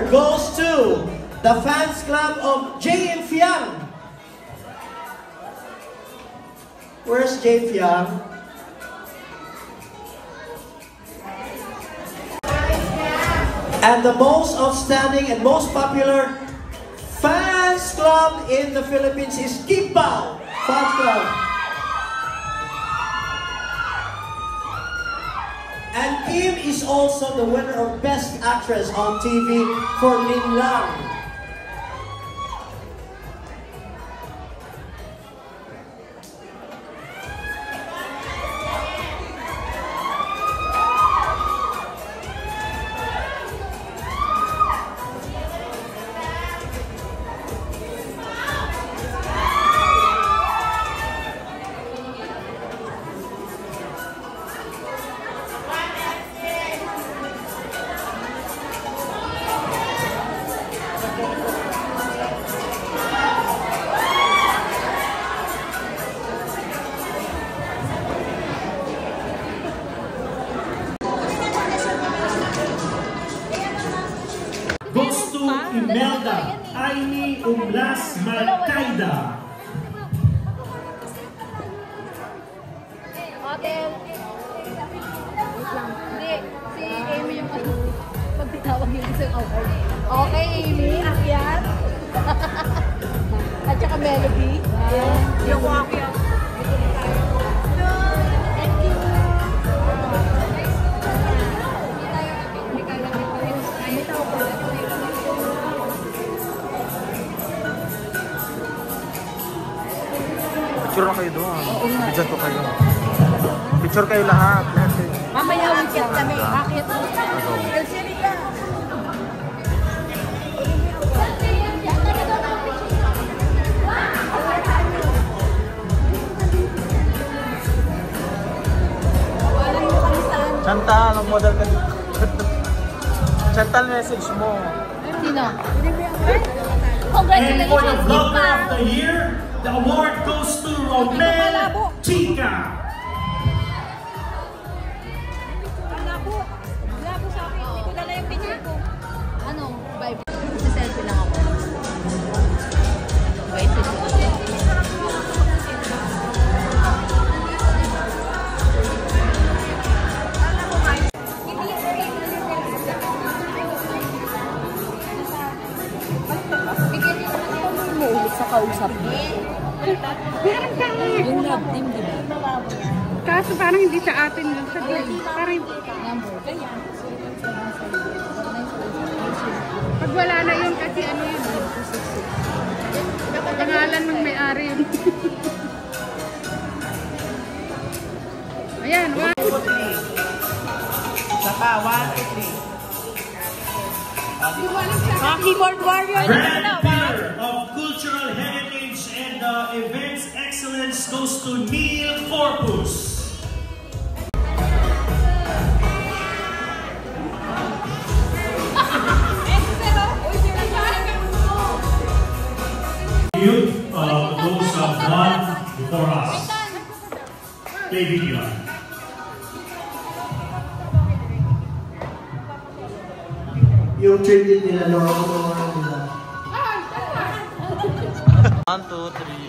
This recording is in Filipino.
goes to the fans club of J.M. Fiang. Where's J. Fiang? And the most outstanding and most popular fans club in the Philippines is Kimbao Fans Club. And Kim is also the winner of Best Actress on TV for Ninlang. Goes to Imelda Aini Umlas Malcaida. Hindi, si Amy yung pagtitawag yung isang award. Okay, Amy, akyat. At saka Melody. Yung akyat. Picture na kayo doon. Picture ko kayo. Picture kayo lahat. Mamaya weekend kami. Bakit? Elsirika. Chantal, ang model ka dito. Chantal, message mo. Sino? And for the Vlogger of the Year, the award goes to Romel Chica. Labo sa akin. Hindi ko dala yung picture ko. Ano? Vibe. Selfie lang ako. Wait. Sa kausap mo. Yung love team, di ba? Kaso parang hindi sa atin yun. Sa parang Number. pag wala na yun kasi ano yun. Pangalan ng may-ari yun. Ayan, 1, 2, 3. Isa pa, 1, 2, 3. Keyboard warrior. Grand Pillar of Cultural Heritage and Events Excellence goes to Neil Corpus. Youth, those have gone before us. Play video. Yung tribute nila, Loro nila. 1, 2, 3.